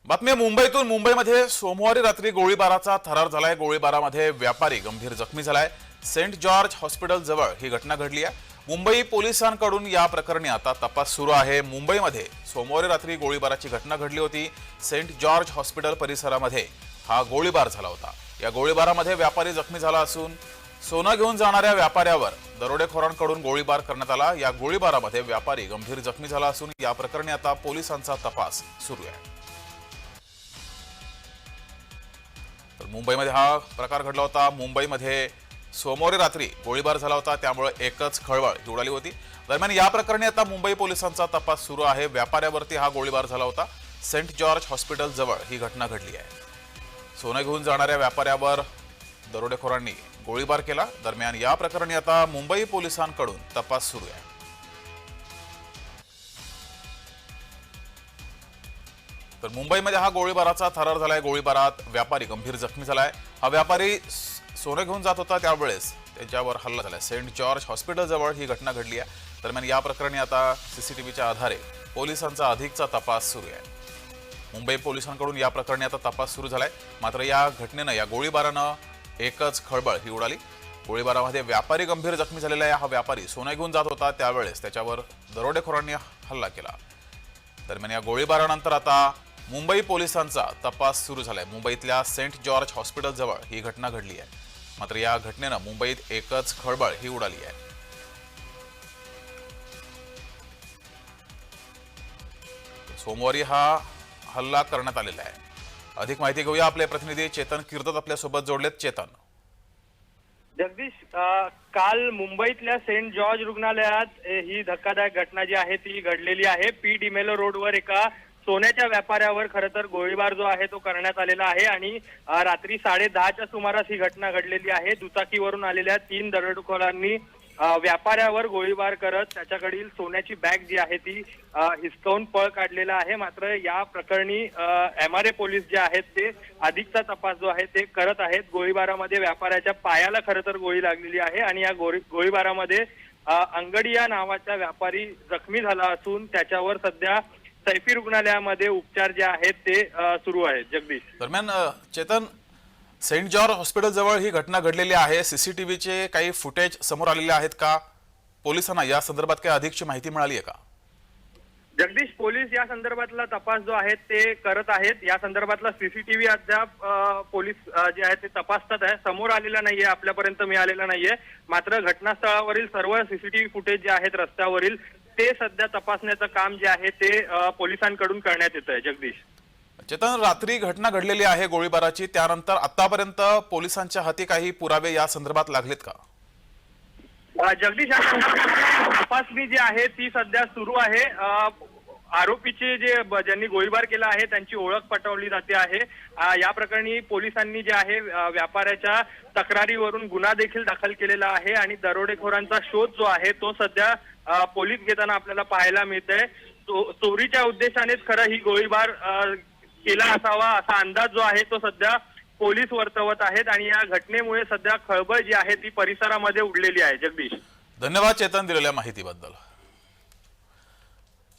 बातमी मुंबईतून मुंबईमध्ये सोमवारी रात्री गोळीबाराचा थरार झालाय। गोळीबारामध्ये व्यापारी गंभीर जखमी झालाय। सेंट जॉर्ज हॉस्पिटल जवळ ही घटना घडली आहे। मुंबई पोलिसांकडून या प्रकरणी आता तपास सुरू आहे। मुंबईमध्ये सोमवारी रात्री गोळीबाराची घटना घडली होती। सेंट जॉर्ज हॉस्पिटल परिसरामध्ये हा गोळीबार झाला होता। या गोळीबारामध्ये व्यापारी जखमी झाला असून सोनं घेऊन जाणाऱ्या व्यापाऱ्यावर दरोडेखोरांकडून गोळीबार करण्यात आला। या गोळीबारामध्ये व्यापारी गंभीर जखमी झाला असून या प्रकरणी आता पोलिसांचा तपास सुरू आहे। तर मुंबईमध्ये हा प्रकार घडला होता। मुंबईमध्ये सोमवारी रात्री गोळीबार झाला होता, त्यामुळे एकच खळबळ उडाली होती। दरम्यान या प्रकरणी आता मुंबई पोलिसांचा तपास सुरू आहे। व्यापाऱ्यावरती हा गोळीबार झाला होता। सेंट जॉर्ज हॉस्पिटल जवळ ही घटना घडली आहे। सोनं घेऊन जाणाऱ्या व्यापाऱ्यावर दरोडेखोरांनी गोळीबार केला। दरम्यान या प्रकरणी आता मुंबई पोलिसांकडून तपास सुरू आहे। तर मुंबईमध्ये हा गोळीबाराचा थरार झालाय। गोळीबारात व्यापारी गंभीर जखमी झालाय। हा व्यापारी सोनं घेऊन जात होता, त्यावेळेस त्याच्यावर हल्ला झाला। सेंट जॉर्ज हॉस्पिटल जवळ ही घटना घडली आहे। दरम्यान या प्रकरणी आता सीसीटीव्हीच्या आधारे पोलिसांचा अधिकचा तपास सुरू आहे। मुंबई पोलिसांकडून या प्रकरणी आता तपास सुरू झालाय। मात्र या घटनेनं, या गोळीबारानं एकच खळबळ ही उडाली। गोळीबारामध्ये व्यापारी गंभीर जखमी झालेला आहे। हा व्यापारी सोनं घेऊन जात होता, त्यावेळेस त्याच्यावर दरोडेखोरांनी हल्ला केला। दरम्यान या गोळीबारानंतर आता मुंबई पोलिसांचा तपास सुरू झालाय। मुंबईतल्या सेंट जॉर्ज हॉस्पिटल जवळ ही घटना घडली आहे। मात्र या घटनेनं मुंबईत एकच खळबळ ही उडाली आहे। सोमवारी हा हल्ला करण्यात आलेला आहे। अधिक माहिती घेऊया, आपले प्रतिनिधी चेतन कीर्तत आपल्या सोबत जोडलेत। चेतन, जगदीश, काल मुंबईतल्या सेंट जॉर्ज रुग्णालयात ही धक्कादायक घटना जी आहे ती घडलेली आहे। पी डिमेलो रोडवर एका सोन्याच्या व्यापाऱ्यावर खरं तर गोळीबार जो आहे तो करण्यात आलेला आहे आणि रात्री 10:30च्या सुमारास ही घटना घडलेली आहे। दुचाकीवरून आलेल्या 3 दरोडेखोरांनी व्यापाऱ्यावर गोळीबार करत त्याच्याकडील सोन्याची बॅग जी आहे ती हिसकावून पळ काढलेला आहे। मात्र या प्रकरणी MRA पोलीस जे आहेत ते अधिकचा तपास जो आहे ते करत आहेत। गोळीबारामध्ये व्यापाऱ्याच्या पायाला खरं तर गोळी लागलेली आहे आणि या गोळीबारामध्ये अंगडिया नावाचा व्यापारी जखमी झाला असून त्याच्यावर सध्या सैफी रुग्णालयामध्ये उपचार जे आहेत ते सुरू आहेत। जगदीश, दरम्यान चेतन, सेंट जॉर्ज हॉस्पिटल जवळ ही घटना घडलेली आहे। सीसीटीव्हीचे काही फुटेज समोर आलेले आहेत का? पोलिसांना या संदर्भात काही अधिकची माहिती मिळाली आहे का? जगदीश, पोलीस या संदर्भातला तपास जो आहे ते करत आहेत। या संदर्भातला सीसीटीव्ही अद्याप पोलीस जे आहे ते तपासतात आहे। समोर आलेला नाहीये, आपल्यापर्यंत मिळालेला नाहीये। मात्र घटनास्थळावरील सर्व सीसीटीव्ही फुटेज जे आहेत रस्त्यावरील ते सध्या तपासण्याचं काम जे आहे ते पोलिसांकडून करण्यात येत आहे। जगदीश, चेतन, रात्री घटना घडलेली आहे गोळीबाराची, त्यानंतर आतापर्यंत पोलिसांच्या हाती काही पुरावे या संदर्भात लागलेत का? जगदीश, तपासणी जी आहे ती सध्या सुरू आहे। आरोपीचे ज्यांनी गोळीबार केला आहे त्यांची ओळख पटवली जाते आहे। या प्रकरणी पोलिसांनी जे आहे व्यापाऱ्याच्या तक्रारीवरून गुन्हा देखील दाखल केलेला आहे आणि दरोडेखोरांचा शोध जो आहे तो सध्या पोलीस घेताना आपल्याला पाहायला मिळतंय। चोरीच्या उद्देशानेच खरं ही गोळीबार केला असावा असा अंदाज जो आहे तो सध्या पोलीस वर्तवत आहेत आणि या घटनेमुळे सध्या खळबळ जी आहे ती परिसरामध्ये उडलेली आहे। जगदीश, धन्यवाद चेतन, दिलेल्या माहितीबद्दल।